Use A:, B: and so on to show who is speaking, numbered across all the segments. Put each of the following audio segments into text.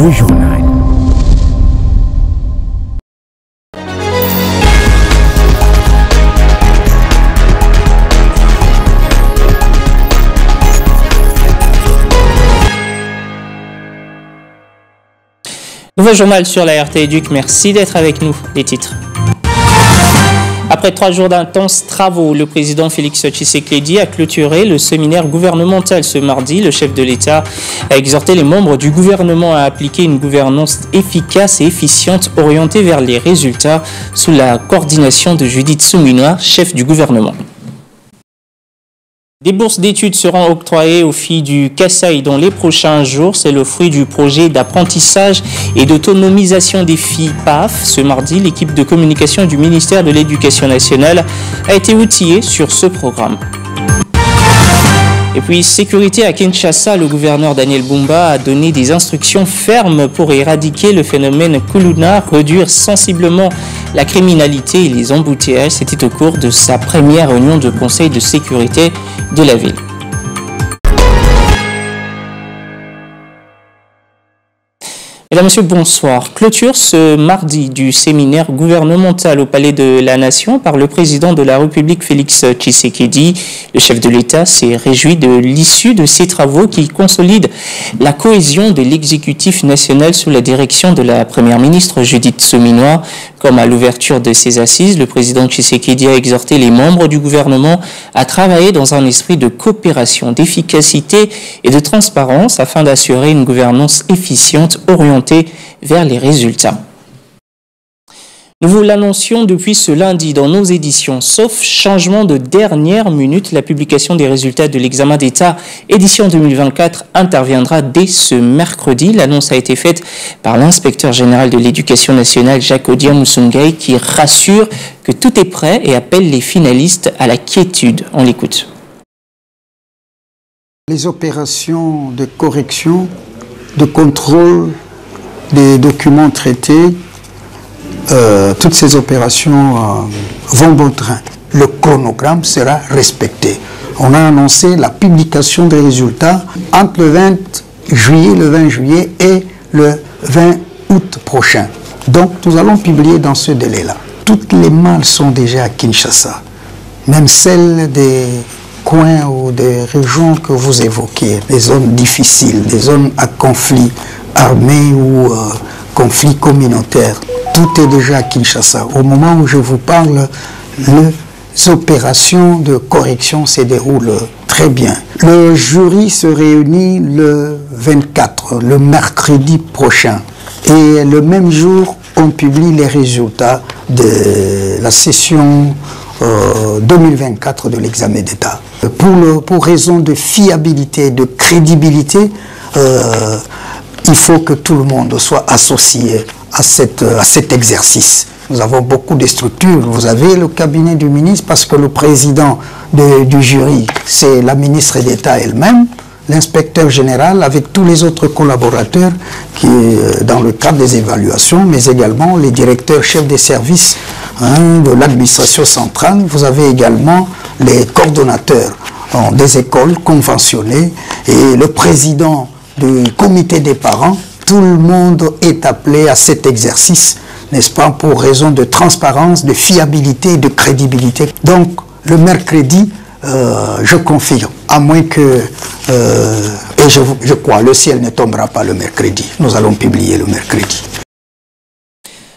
A: le journal.
B: Nouveau journal sur la RT Éduc, merci d'être avec nous. Les titres. Après 3 jours d'intenses travaux, le président Félix Tshisekedi a clôturé le séminaire gouvernemental ce mardi. Le chef de l'État a exhorté les membres du gouvernement à appliquer une gouvernance efficace et efficiente orientée vers les résultats sous la coordination de Judith Suminwa, chef du gouvernement. Des bourses d'études seront octroyées aux filles du Kasaï dans les prochains jours. C'est le fruit du projet d'apprentissage et d'autonomisation des filles PAF. Ce mardi, l'équipe de communication du ministère de l'Éducation nationale a été outillée sur ce programme. Et puis, sécurité à Kinshasa, le gouverneur Daniel Bumba a donné des instructions fermes pour éradiquer le phénomène Kuluna, réduire sensiblement la criminalité et les embouteillages. C'était au cours de sa première réunion de conseil de sécurité de la ville. Mesdames, Messieurs, bonsoir. Clôture ce mardi du séminaire gouvernemental au Palais de la Nation par le président de la République Félix Tshisekedi. Le chef de l'État s'est réjoui de l'issue de ces travaux qui consolident la cohésion de l'exécutif national sous la direction de la première ministre Judith Suminwa. Comme à l'ouverture de ces assises, le président Tshisekedi a exhorté les membres du gouvernement à travailler dans un esprit de coopération, d'efficacité et de transparence afin d'assurer une gouvernance efficiente orientée vers les résultats. Nous vous l'annoncions depuis ce lundi dans nos éditions, sauf changement de dernière minute, la publication des résultats de l'examen d'État édition 2024 interviendra dès ce mercredi. L'annonce a été faite par l'inspecteur général de l'Éducation nationale, Jacques Odiamusungay, qui rassure que tout est prêt et appelle les finalistes à la quiétude. On l'écoute.
C: Les opérations de correction, de contrôle des documents traités, toutes ces opérations vont bon train. Le chronogramme sera respecté. On a annoncé la publication des résultats entre le 20 juillet et le 20 août prochain. Donc nous allons publier dans ce délai-là. Toutes les malles sont déjà à Kinshasa, même celles des coins ou des régions que vous évoquez, des zones difficiles, des zones à conflit armé ou conflit communautaire. Tout est déjà à Kinshasa. Au moment où je vous parle, les opérations de correction se déroulent très bien. Le jury se réunit le 24, le mercredi prochain. Et le même jour, on publie les résultats de la session 2024 de l'examen d'État. Pour raison de fiabilité, de crédibilité, il faut que tout le monde soit associé à cet exercice. Nous avons beaucoup de structures. Vous avez le cabinet du ministre parce que le président du jury, c'est la ministre d'État elle-même, l'inspecteur général avec tous les autres collaborateurs qui, dans le cadre des évaluations, mais également les directeurs chefs des services de l'administration centrale. Vous avez également les coordonnateurs des écoles conventionnées et le président du comité des parents. Tout le monde est appelé à cet exercice, n'est-ce pas, pour raison de transparence, de fiabilité et de crédibilité. Donc, le mercredi, je confirme, à moins que, et je crois, le ciel ne tombera pas le mercredi. Nous allons publier le mercredi.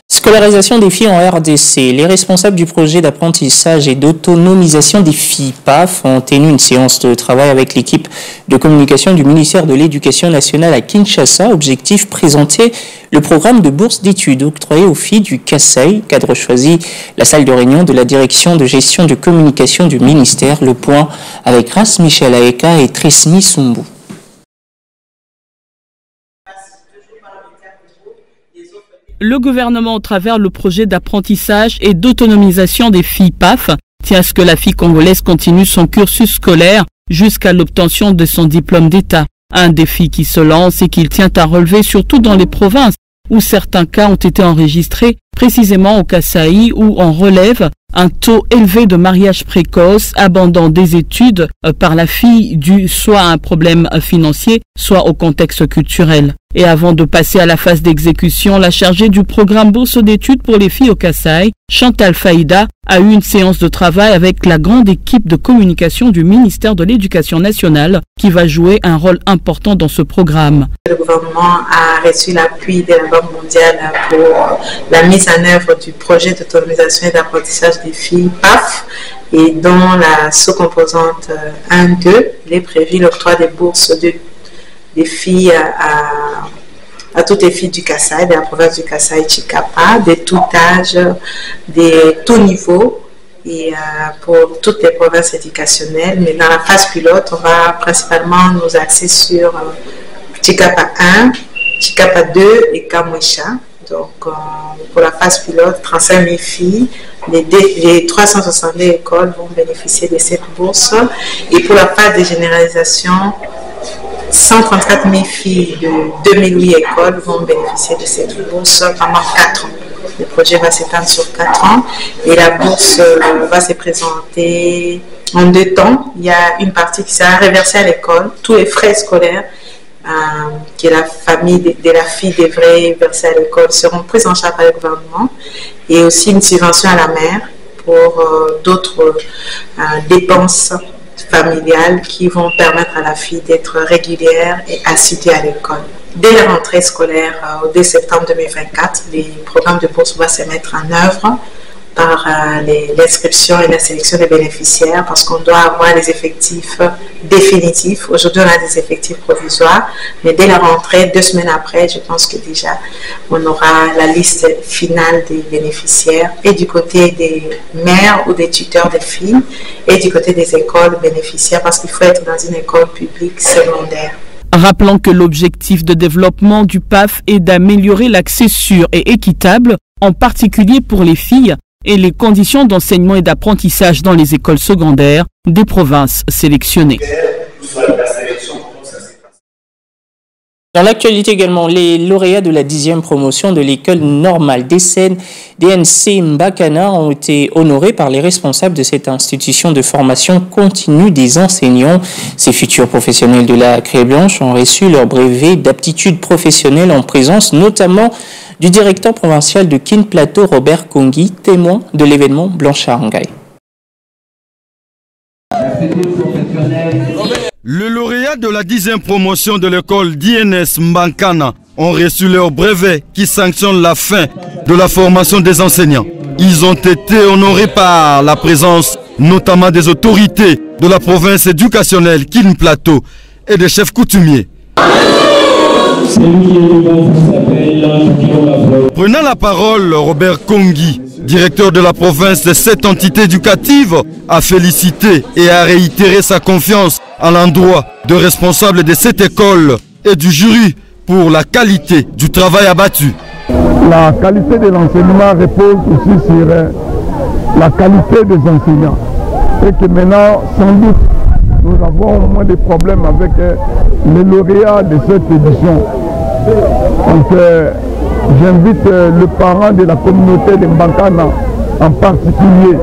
B: Scolarisation des filles en RDC. Les responsables du projet d'apprentissage et d'autonomisation des filles PAF ont tenu une séance de travail avec l'équipe de communication du ministère de l'Éducation nationale à Kinshasa. Objectif, présenter le programme de bourse d'études octroyé aux filles du Kasaï. Cadre choisi, la salle de réunion de la direction de gestion de communication du ministère. Le point avec Ras Michel Aeka et Trismi Sumbu.
D: Le gouvernement, au travers le projet d'apprentissage et d'autonomisation des filles PAF, tient à ce que la fille congolaise continue son cursus scolaire jusqu'à l'obtention de son diplôme d'État. Un défi qui se lance et qu'il tient à relever surtout dans les provinces où certains cas ont été enregistrés, précisément au Kasaï où on relève un taux élevé de mariage précoce, abandon des études par la fille dû soit à un problème financier, soit au contexte culturel. Et avant de passer à la phase d'exécution, la chargée du programme Bourse d'études pour les filles au Kasaï, Chantal Faïda, a eu une séance de travail avec la grande équipe de communication du ministère de l'Éducation nationale qui va jouer un rôle important dans ce programme.
A: Le gouvernement a reçu l'appui de la Banque mondiale pour la mise en œuvre du projet d'autonomisation et d'apprentissage des filles PAF, et dans la sous-composante 1-2, il est prévu l'octroi des bourses des filles à toutes les filles du Kasaï, de la province du Kasaï Chikapa, de tout âge, de tout niveau, et pour toutes les provinces éducationnelles. Mais dans la phase pilote, on va principalement nous axer sur Chikapa 1, Chikapa 2 et Kamwisha. Donc, pour la phase pilote, 35 000 filles, les 362 écoles vont bénéficier de cette bourse. Et pour la phase de généralisation, 134 000 filles de 2008 écoles vont bénéficier de cette bourse pendant 4 ans. Le projet va s'étendre sur 4 ans et la bourse va se présenter en 2 temps. Il y a une partie qui sera reversée à l'école, tous les frais scolaires que la famille de la fille devrait verser à l'école seront pris en charge par le gouvernement, et aussi une subvention à la mère pour d'autres dépenses familiales qui vont permettre à la fille d'être régulière et assidue à l'école. Dès la rentrée scolaire, dès septembre 2024, les programmes de bourse vont se mettre en œuvre par l'inscription et la sélection des bénéficiaires, parce qu'on doit avoir les effectifs définitifs. Aujourd'hui, on a des effectifs provisoires, mais dès la rentrée, 2 semaines après, je pense que déjà, on aura la liste finale des bénéficiaires, et du côté des mères ou des tuteurs des filles, et du côté des écoles bénéficiaires, parce qu'il faut être dans une école publique secondaire.
D: Rappelons que l'objectif de développement du PAF est d'améliorer l'accès sûr et équitable, en particulier pour les filles, et les conditions d'enseignement et d'apprentissage dans les écoles secondaires des provinces sélectionnées.
B: Dans l'actualité également, les lauréats de la 10e promotion de l'école normale d'Essène DNC Mbakana ont été honorés par les responsables de cette institution de formation continue des enseignants. Ces futurs professionnels de la Craie Blanche ont reçu leur brevet d'aptitude professionnelle en présence notamment du directeur provincial de Kin Plateau, Robert Kongi, témoin de l'événement Blanchard-Ngaï.
E: Le lauréat de la 10e promotion de l'école d'INS Mbakana ont reçu leur brevet qui sanctionne la fin de la formation des enseignants. Ils ont été honorés par la présence notamment des autorités de la province éducationnelle Kin Plateau et des chefs coutumiers. Prenant la parole, Robert Kongi, directeur de la province de cette entité éducative, a félicité et a réitéré sa confiance à l'endroit de responsables de cette école et du jury pour la qualité du travail abattu.
F: La qualité de l'enseignement repose aussi sur la qualité des enseignants. Et que maintenant, sans doute, nous avons au moins des problèmes avec les lauréats de cette édition. Donc, j'invite le parent de la communauté de Mbakana en particulier,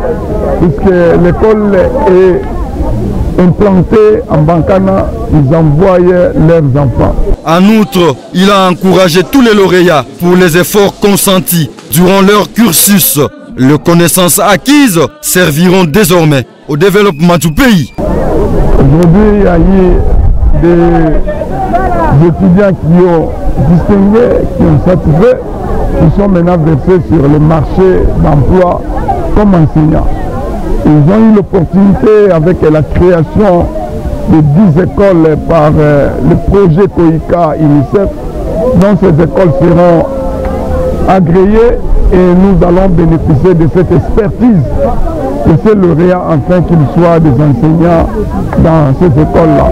F: puisque l'école est implantée en Mbakana, ils envoient leurs enfants.
E: En outre, il a encouragé tous les lauréats pour les efforts consentis durant leur cursus. Les connaissances acquises serviront désormais au développement du pays.
F: Aujourd'hui, il y a eu des étudiants qui ont distingué, qui ont satisfait, qui sont maintenant versés sur le marché d'emploi comme enseignants. Ils ont eu l'opportunité, avec la création de 10 écoles par le projet COICA UNICEF, dont ces écoles seront agréées et nous allons bénéficier de cette expertise de ces lauréats afin qu'ils soient des enseignants dans ces écoles-là.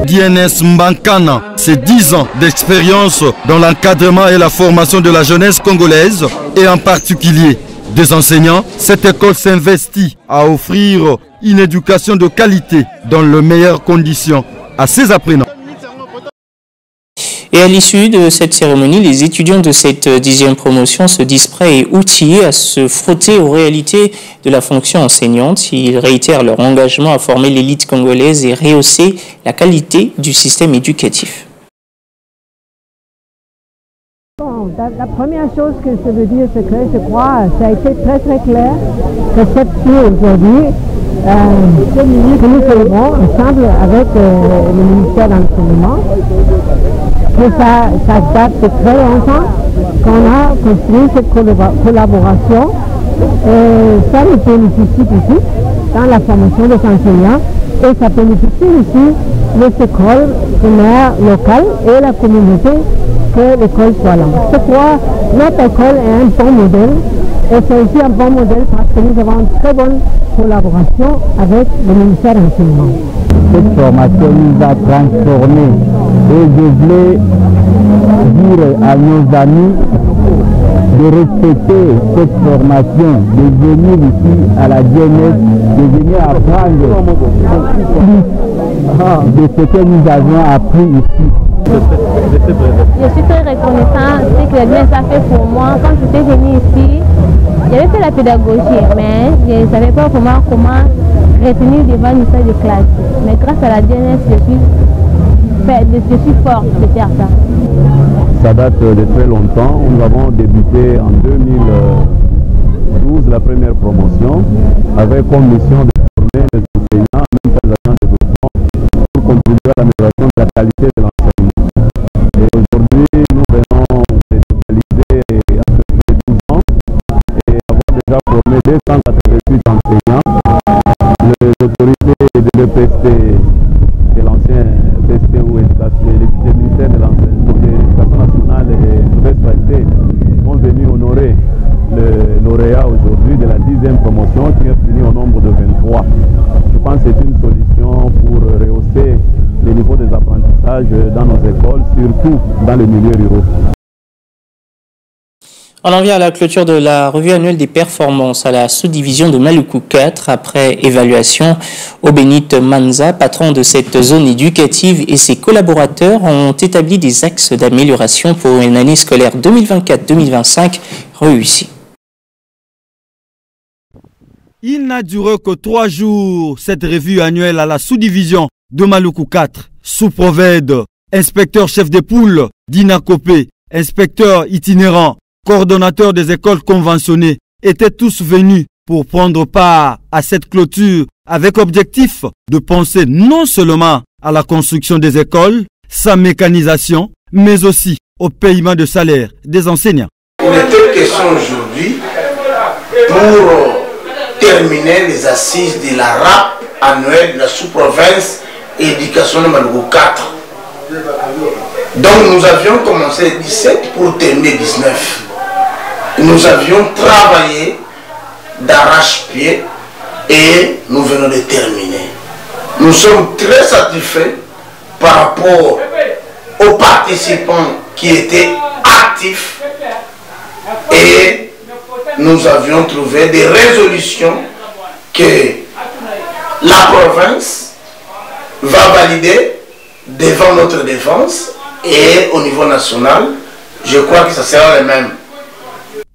E: DNS Mbakana, c'est 10 ans d'expérience dans l'encadrement et la formation de la jeunesse congolaise et en particulier des enseignants. Cette école s'investit à offrir une éducation de qualité dans les meilleures conditions à ses apprenants.
B: Et à l'issue de cette cérémonie, les étudiants de cette 10e promotion se disent prêts et outillés à se frotter aux réalités de la fonction enseignante. Ils réitèrent leur engagement à former l'élite congolaise et rehausser la qualité du système éducatif.
G: Bon, la première chose que je veux dire, c'est que je crois ça a été très très clair que cette fille aujourd'hui, que nous célébrons ensemble avec le ministère de l'Enseignement, que ça date de très longtemps qu'on a construit cette collaboration. Et ça nous bénéficie ici dans la formation des enseignants et ça bénéficie aussi les écoles primaires locales et la communauté que l'école soit là. Je crois que notre école est un bon modèle et c'est aussi un bon modèle parce que nous avons une très bonne collaboration avec le ministère de l'Enseignement.
H: Cette formation nous a transformés et je voulais dire à nos amis de respecter cette formation, de venir ici à la DNS, de venir apprendre plus de ce que nous avons appris ici.
I: Je suis très reconnaissant de ce que la DNS a fait pour moi. Quand j'étais venue ici, j'avais fait la pédagogie, mais je ne savais pas vraiment comment retenir devant une salle de classe. Mais grâce à la DNS, je suis forte de faire ça.
H: Ça date de très longtemps. Nous avons débuté en 2012 la première promotion avec comme mission de former les enseignants, même les agents de développement, pour contribuer à l'amélioration de la qualité de l'enseignement. Et aujourd'hui, nous venons de totaliser à peu près 12 ans et avons déjà formé 288 enseignants. Les autorités de l'EPST, de l'ancien PST ou le ministère de l'Éducation nationale et nouvelle qualité sont venus honorer le lauréat aujourd'hui de la 10e promotion qui est fini au nombre de 23. Je pense que c'est une solution pour rehausser le niveau des apprentissages dans nos écoles, surtout dans les milieux ruraux.
B: On en vient à la clôture de la revue annuelle des performances à la sous-division de Maluku 4. Après évaluation, Obénit Manza, patron de cette zone éducative, et ses collaborateurs ont établi des axes d'amélioration pour une année scolaire 2024-2025 réussie.
E: Il n'a duré que 3 jours, cette revue annuelle à la sous-division de Maluku 4. Sous-provède, inspecteur chef des poules, Dina Kopé, inspecteur itinérant, coordonnateurs des écoles conventionnées étaient tous venus pour prendre part à cette clôture avec objectif de penser non seulement à la construction des écoles, sa mécanisation, mais aussi au paiement de salaire des enseignants.
J: Il était question aujourd'hui pour terminer les assises de la RAP annuelle de la sous-province éducation de Maluku 4. Donc nous avions commencé le 17 pour terminer le 19. Nous avions travaillé d'arrache-pied et nous venons de terminer. Nous sommes très satisfaits par rapport aux participants qui étaient actifs et nous avions trouvé des résolutions que la province va valider devant notre défense et au niveau national, je crois que ça sera le même.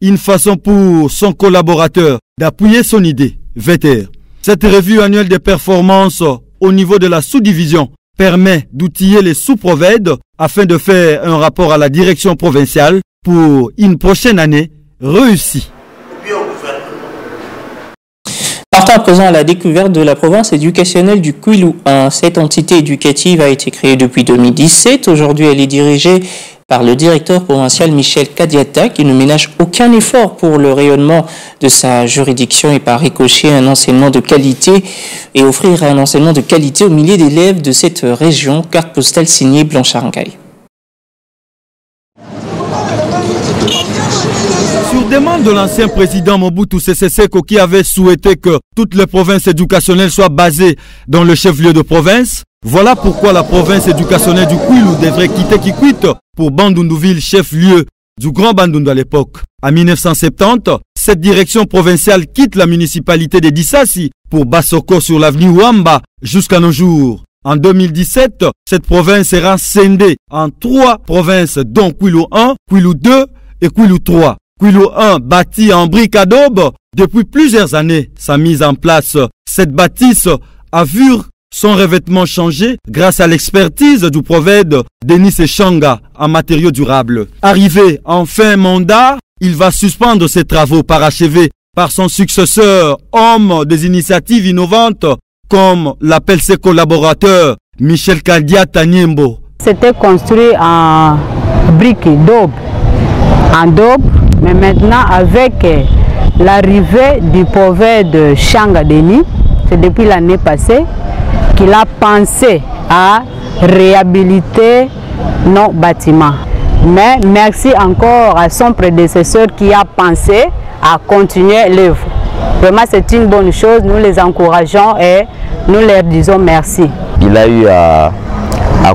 E: Une façon pour son collaborateur d'appuyer son idée, VTR. Cette revue annuelle des performances au niveau de la sous-division permet d'outiller les sous-provèdes afin de faire un rapport à la direction provinciale pour une prochaine année réussie.
B: Partons à présent à la découverte de la province éducationnelle du Kwilu 1. Cette entité éducative a été créée depuis 2017. Aujourd'hui, elle est dirigée par le directeur provincial Michel Kadiata, qui ne ménage aucun effort pour le rayonnement de sa juridiction et par ricochet un enseignement de qualité et offrir un enseignement de qualité aux milliers d'élèves de cette région. Carte postale signée Blanchard Ngaï.
E: Sur demande de l'ancien président Mobutu Sese Seko qui avait souhaité que toutes les provinces éducationnelles soient basées dans le chef-lieu de province, voilà pourquoi la province éducationnelle du Kwilu devrait quitter Kikwit pour Bandundouville, chef-lieu du Grand Bandundu à l'époque. En 1970, cette direction provinciale quitte la municipalité de Dissassi pour Bassoko sur l'avenue Wamba jusqu'à nos jours. En 2017, cette province sera scindée en 3 provinces dont Kwilu 1, Kwilu 2 et Kwilu 3. Kwilu 1 bâti en briques adobe depuis plusieurs années. Sa mise en place, cette bâtisse a vu son revêtement changé grâce à l'expertise du prophète Denis Eshanga en matériaux durables. Arrivé en fin mandat, il va suspendre ses travaux parachevés par son successeur, homme des initiatives innovantes, comme l'appellent ses collaborateurs, Michel Kadiata Niembo.
K: C'était construit en briques d'aube, mais maintenant avec l'arrivée du prophète Shanga Denis, c'est depuis l'année passée qu'il a pensé à réhabiliter nos bâtiments. Mais merci encore à son prédécesseur qui a pensé à continuer l'œuvre. Vraiment, c'est une bonne chose. Nous les encourageons et nous leur disons merci.
L: Il a eu à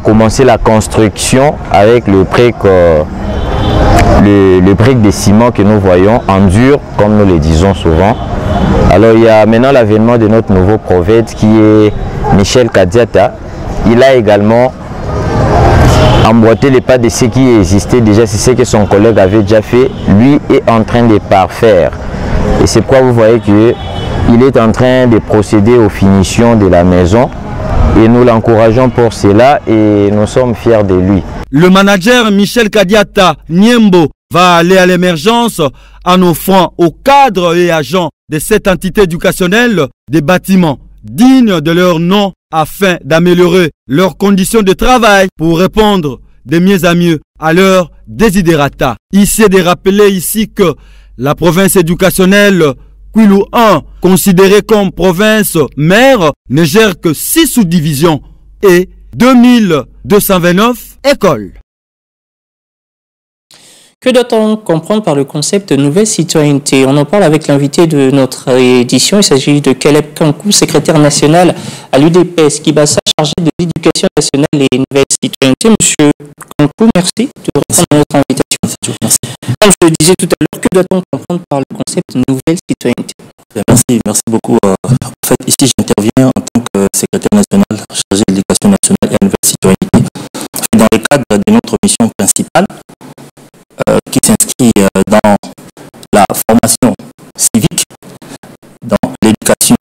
L: commencer la construction avec le brique de ciment que nous voyons en dur, comme nous le disons souvent. Alors il y a maintenant l'avènement de notre nouveau prophète qui est Michel Kadiata. Il a également emboîté les pas de ce qui existait déjà, c'est ce que son collègue avait déjà fait. Lui est en train de parfaire. Et c'est pourquoi vous voyez qu'il est en train de procéder aux finitions de la maison. Et nous l'encourageons pour cela et nous sommes fiers de lui.
E: Le manager Michel Kadiata Niembo va aller à l'émergence en offrant aux cadres et agents de cette entité éducationnelle des bâtiments dignes de leur nom afin d'améliorer leurs conditions de travail pour répondre de mieux en mieux à leurs desiderata. Il s'est de rappeler ici que la province éducationnelle Kwilu 1, considérée comme province mère, ne gère que 6 sous-divisions et 2229 écoles.
B: Que doit-on comprendre par le concept de nouvelle citoyenneté? On en parle avec l'invité de notre édition. Il s'agit de Caleb Kankou, secrétaire national à l'UDPS, Kibassa, chargé de l'éducation nationale et nouvelle citoyenneté. Monsieur Kankou, merci de répondre à notre invitation.
M: Merci.
B: Comme je le disais tout à l'heure, que doit-on comprendre par le concept de nouvelle citoyenneté?
M: Merci beaucoup. En fait, ici, j'interviens en tant que secrétaire national chargé de l'éducation nationale et la nouvelle citoyenneté. Dans le cadre de notre mission principale, qui s'inscrit dans la formation civique, dans l'éducation,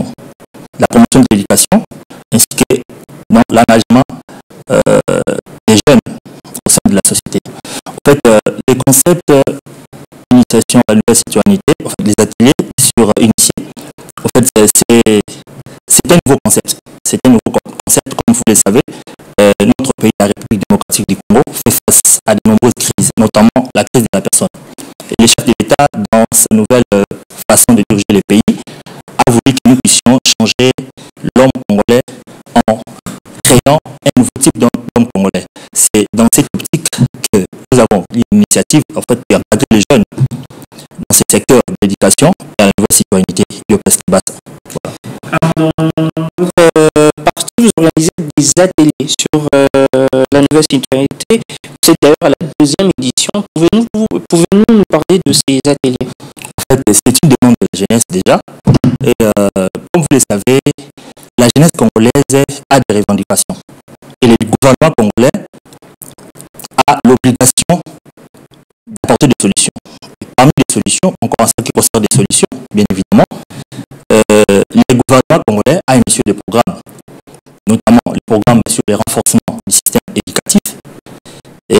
M: la promotion de l'éducation, ainsi que dans l'engagement des jeunes au sein de la société. En fait, les concepts d'initiation à la nouvelle citoyenneté, en fait, les ateliers sur initier, en fait, c'est un nouveau concept. C'est un nouveau concept, comme vous le savez. Notre pays, la République démocratique du Congo, fait face à de nombreuses crises, notamment la crise de la personne. Et le chef de l'État, dans sa nouvelle façon de diriger le pays, a voulu que nous puissions changer l'homme congolais en créant un nouveau type d'homme congolais. C'est dans cette optique que nous avons l'initiative, en fait, d'encadrer les jeunes dans ce secteur de l'éducation et à la nouvelle citoyenneté, l'UDPS Kibassa. Voilà.
B: Alors, dans votre partie, vous organisez des ateliers sur la nouvelle citoyenneté. C'est d'ailleurs à la 2e édition. Pouvez-vous nous parler de ces ateliers?
M: En fait, c'est une demande de la jeunesse déjà. Et comme vous le savez, la jeunesse congolaise a des revendications. Et le gouvernement congolais a l'obligation d'apporter des solutions. Et parmi les solutions, encore en ce qui concerne des solutions, bien évidemment, le gouvernement congolais a initié des programmes, notamment le programme sur le renforcement du système éducatif et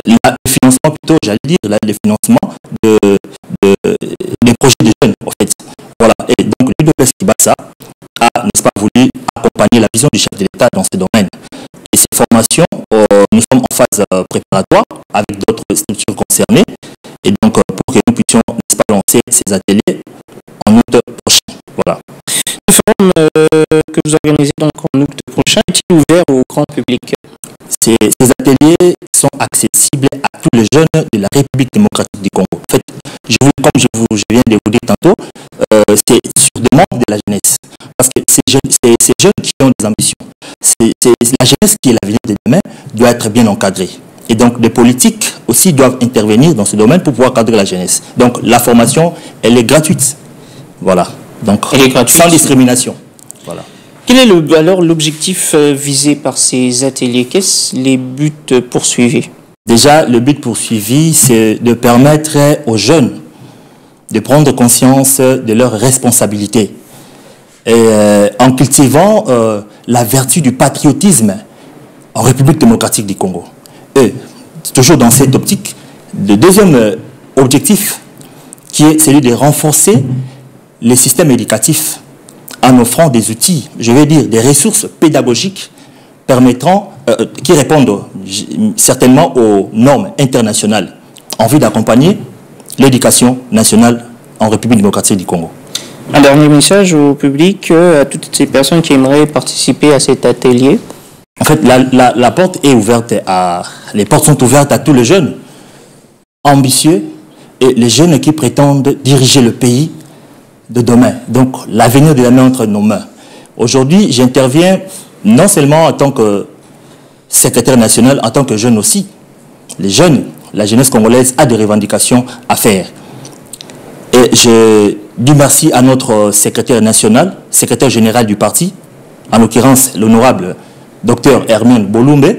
M: le financement, plutôt, j'allais dire, le financement des projets de jeunes, en fait. Voilà. Et donc, l'UDPS Kibassa a, n'est-ce pas, voulu accompagner la vision du chef de l'État dans ce domaine. Et ces formations, nous sommes en phase préparatoire avec d'autres structures concernées. Et donc, pour que nous puissions, n'est-ce pas, lancer ces ateliers en août prochain. Voilà.
B: Le forum que vous organisez donc en août prochain est-il ouvert au grand public?
M: Ces ateliers sont accessibles à tous les jeunes de la République démocratique du Congo. En fait, comme je viens de vous dire tantôt, c'est sur demande de la jeunesse. Parce que ces jeunes qui ont des ambitions, la jeunesse qui est l'avenir de demain doit être bien encadrée. Et donc, les politiques aussi doivent intervenir dans ce domaine pour pouvoir cadrer la jeunesse. Donc, la formation, elle est gratuite. Voilà. Donc,
B: elle est gratuite,
M: sans discrimination. Voilà.
B: Quel est alors l'objectif visé par ces ateliers? Qu'est-ce les buts poursuivis?
M: Déjà, le but poursuivi, c'est de permettre aux jeunes de prendre conscience de leurs responsabilités en cultivant la vertu du patriotisme en République démocratique du Congo. Et toujours dans cette optique, le deuxième objectif, qui est celui de renforcer les systèmes éducatifs en offrant des outils, je vais dire des ressources pédagogiques permettant, qui répondent certainement aux normes internationales en vue d'accompagner l'éducation nationale en République démocratique du Congo.
B: Un dernier message au public, à toutes ces personnes qui aimeraient participer à cet atelier.
M: En fait, la porte est ouverte les portes sont ouvertes à tous les jeunes ambitieux et les jeunes qui prétendent diriger le pays de demain. Donc, l'avenir de la main entre nos mains. Aujourd'hui, j'interviens non seulement en tant que secrétaire national, en tant que jeune aussi. Les jeunes, la jeunesse congolaise a des revendications à faire. Et je dis merci à notre secrétaire national, secrétaire général du parti, en l'occurrence l'honorable Dr Hermine Bolumbe,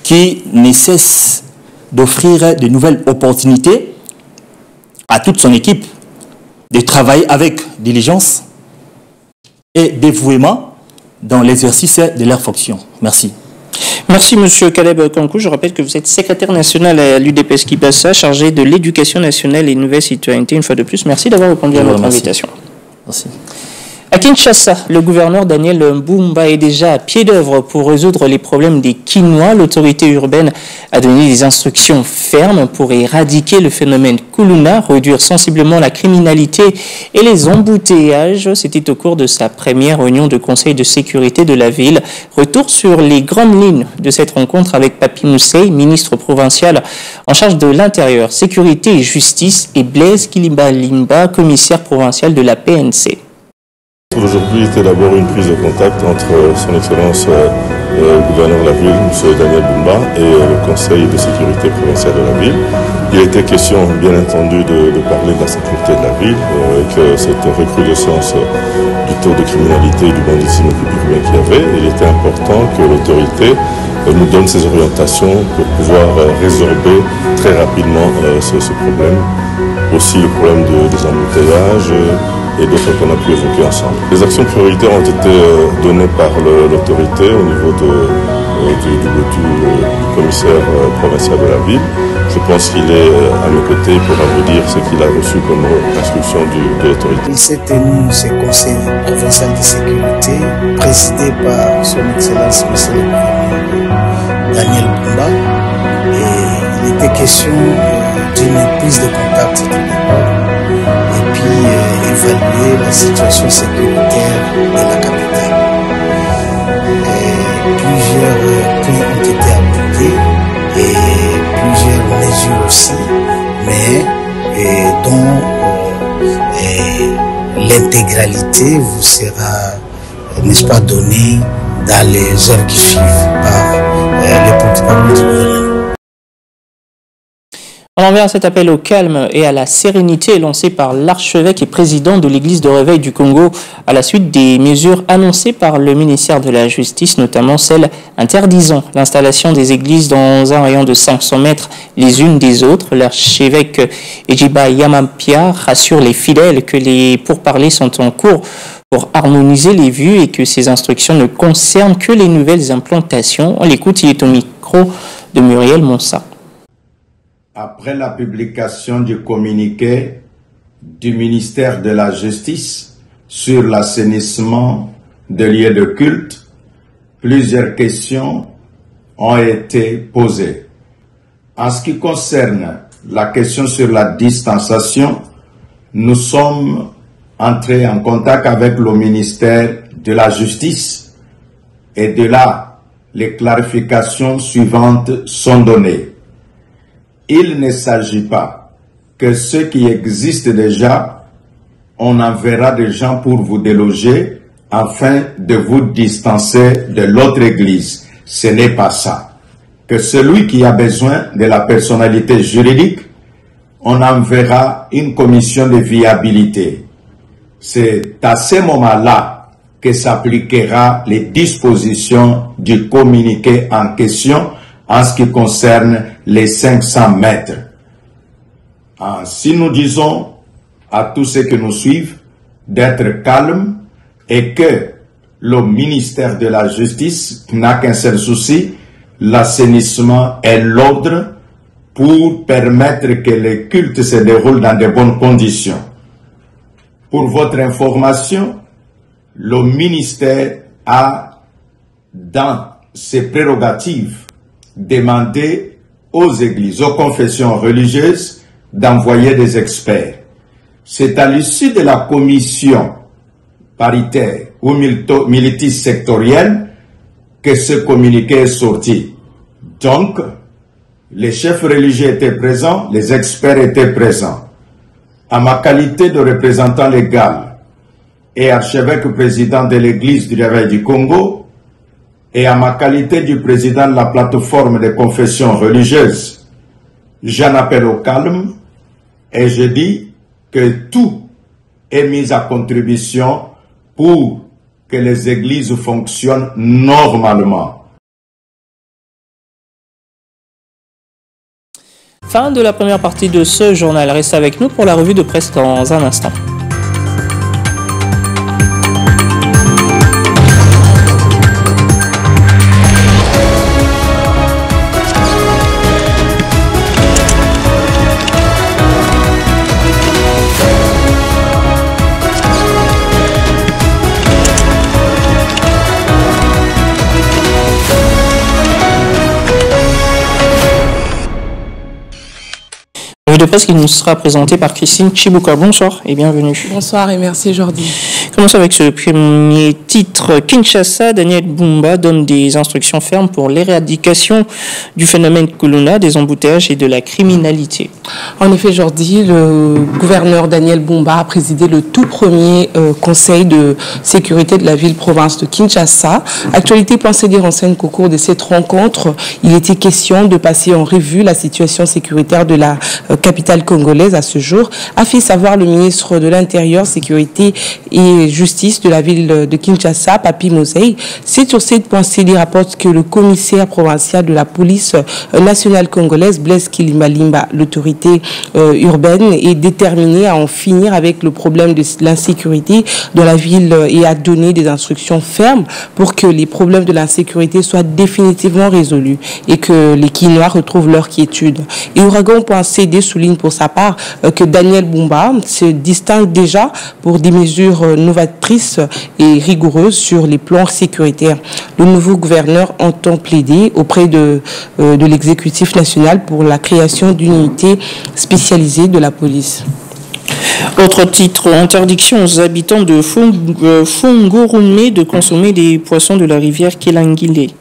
M: qui ne cesse d'offrir de nouvelles opportunités à toute son équipe de travailler avec diligence et dévouement dans l'exercice de leurs fonctions. Merci.
B: Merci M. Caleb Kankou. Je rappelle que vous êtes secrétaire national à l'UDPS Kipassa, chargé de l'éducation nationale et nouvelle citoyenneté. Une fois de plus, merci d'avoir répondu à notre invitation.
M: Merci.
B: À Kinshasa, le gouverneur Daniel Mbumba est déjà à pied d'œuvre pour résoudre les problèmes des Kinois. L'autorité urbaine a donné des instructions fermes pour éradiquer le phénomène Kuluna, réduire sensiblement la criminalité et les embouteillages. C'était au cours de sa première réunion de conseil de sécurité de la ville. Retour sur les grandes lignes de cette rencontre avec Papi Moussey, ministre provincial en charge de l'intérieur, sécurité et justice, et Blaise Kilimba, commissaire provincial de la PNC.
N: Aujourd'hui était d'abord une prise de contact entre son Excellence le gouverneur de la ville, M. Daniel Mbumba, et le Conseil de sécurité provincial de la ville. Il était question, bien entendu, de parler de la sécurité de la ville, avec cette recrudescence du taux de criminalité et du banditsme urbain qu'il y avait. Il était important que l'autorité nous donne ses orientations pour pouvoir résorber très rapidement ce problème. Aussi le problème des embouteillages, et d'autres qu'on a pu évoquer ensemble. Les actions prioritaires ont été données par l'autorité au niveau du commissaire provincial de la ville. Je pense qu'il est à mes côtés pour vous dire ce qu'il a reçu comme instruction de l'autorité.
O: Il s'est tenu ce conseil provincial de sécurité présidé par son Excellence M. le gouverneur Daniel Mbumba. Et il était question d'une prise de contact tout d'abord. Et puis évaluer la situation sécuritaire de la capitale. Plusieurs points ont été abordés et plusieurs mesures aussi, mais dont l'intégralité vous sera, n'est-ce pas, donnée dans les heures qui suivent par le porte-parole du gouvernement.
B: On en vient à cet appel au calme et à la sérénité lancé par l'archevêque et président de l'église de réveil du Congo à la suite des mesures annoncées par le ministère de la Justice, notamment celles interdisant l'installation des églises dans un rayon de 500 mètres les unes des autres. L'archevêque Ejiba Yamampia rassure les fidèles que les pourparlers sont en cours pour harmoniser les vues et que ces instructions ne concernent que les nouvelles implantations. On l'écoute, il est au micro de Muriel Monsa.
P: Après la publication du communiqué du ministère de la Justice sur l'assainissement des lieux de culte, plusieurs questions ont été posées. En ce qui concerne la question sur la distanciation, nous sommes entrés en contact avec le ministère de la Justice et de là, les clarifications suivantes sont données. Il ne s'agit pas que ce qui existe déjà, on enverra des gens pour vous déloger afin de vous distancer de l'autre église. Ce n'est pas ça. Que celui qui a besoin de la personnalité juridique, on enverra une commission de viabilité. C'est à ce moment-là que s'appliquera les dispositions du communiqué en question en ce qui concerne les 500 mètres. Si nous disons à tous ceux qui nous suivent d'être calmes, et que le ministère de la Justice n'a qu'un seul souci, l'assainissement et l'ordre pour permettre que les cultes se déroulent dans de bonnes conditions. Pour votre information, le ministère a, dans ses prérogatives, demandé aux églises, aux confessions religieuses d'envoyer des experts. C'est à l'issue de la commission paritaire ou militis sectorielle que ce communiqué est sorti. Donc, les chefs religieux étaient présents, les experts étaient présents. À ma qualité de représentant légal et archevêque président de l'Église du Réveil du Congo, et à ma qualité du président de la plateforme des confessions religieuses, j'en appelle au calme et je dis que tout est mis à contribution pour que les églises fonctionnent normalement.
B: Fin de la première partie de ce journal. Reste avec nous pour la revue de presse dans un instant. De presse qui nous sera présentée par Christine Chibuka. Bonsoir et bienvenue.
Q: Bonsoir et merci Jordi.
B: Commençons avec ce premier titre. Kinshasa, Daniel Bumba donne des instructions fermes pour l'éradication du phénomène Kuluna, des embouteillages et de la criminalité.
Q: En effet, Jordi, le gouverneur Daniel Bumba a présidé le tout premier conseil de sécurité de la ville-province de Kinshasa. Actualité.cd renseigne qu'au cours de cette rencontre, il était question de passer en revue la situation sécuritaire de la capitale congolaise à ce jour, a fait savoir le ministre de l'Intérieur, Sécurité et Justice de la ville de Kinshasa, Papi Mosei. C'est sur cette.cd rapporte que le commissaire provincial de la police nationale congolaise, Blaise Kilimbalimba, l'autorité urbaine, est déterminé à en finir avec le problème de l'insécurité dans la ville et à donner des instructions fermes pour que les problèmes de l'insécurité soient définitivement résolus et que les Kinois retrouvent leur quiétude. Et Ouragan.cd souligne pour sa part que Daniel Bumba se distingue déjà pour des mesures novatrices et rigoureuses sur les plans sécuritaires. Le nouveau gouverneur entend plaider auprès de l'exécutif national pour la création d'une unité spécialisée de la police.
B: Autre titre, interdiction aux habitants de Fongorume de consommer des poissons de la rivière Kelangile.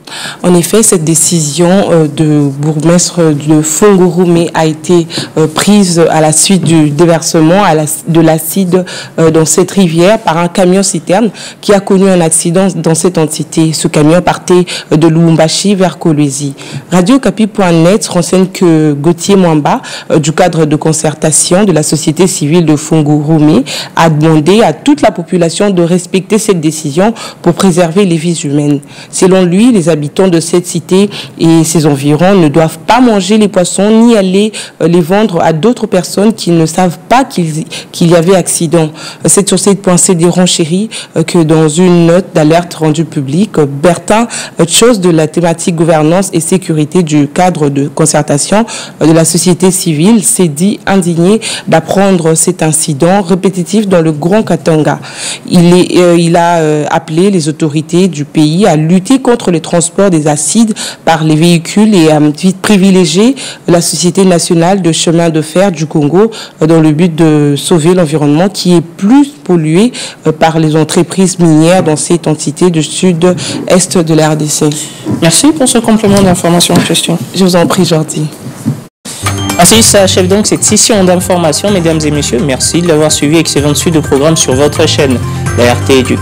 Q: En effet, cette décision de bourgmestre de Fongorume a été prise à la suite du déversement de l'acide dans cette rivière par un camion-citerne qui a connu un accident dans cette entité. Ce camion partait de Lubumbashi vers Kolwezi. Radio-Capi.net renseigne que Gauthier Mwamba, du cadre de concertation de la société civile de Fongorume, a demandé à toute la population de respecter cette décision pour préserver les vies humaines. Selon lui, les habitants de cette cité et ses environs ne doivent pas manger les poissons ni aller les vendre à d'autres personnes qui ne savent pas qu'il y avait accident. C'est sur cette.cd renchérit que dans une note d'alerte rendue publique, Bertin, chose de la thématique gouvernance et sécurité du cadre de concertation de la société civile, s'est dit indigné d'apprendre cet incident répétitif dans le Grand Katanga. Il a appelé les autorités du pays à lutter contre le transport des acides par les véhicules et à privilégier la Société nationale de chemin de fer du Congo dans le but de sauver l'environnement qui est plus pollué par les entreprises minières dans cette entité du sud-est de la RDC.
B: Merci pour ce complément d'information, Christian.
Q: Je vous en prie, Jordi.
B: Ainsi s'achève donc cette session d'information, mesdames et messieurs. Merci de l'avoir suivi. Excellente suite de programme sur votre chaîne, la RT Éduc.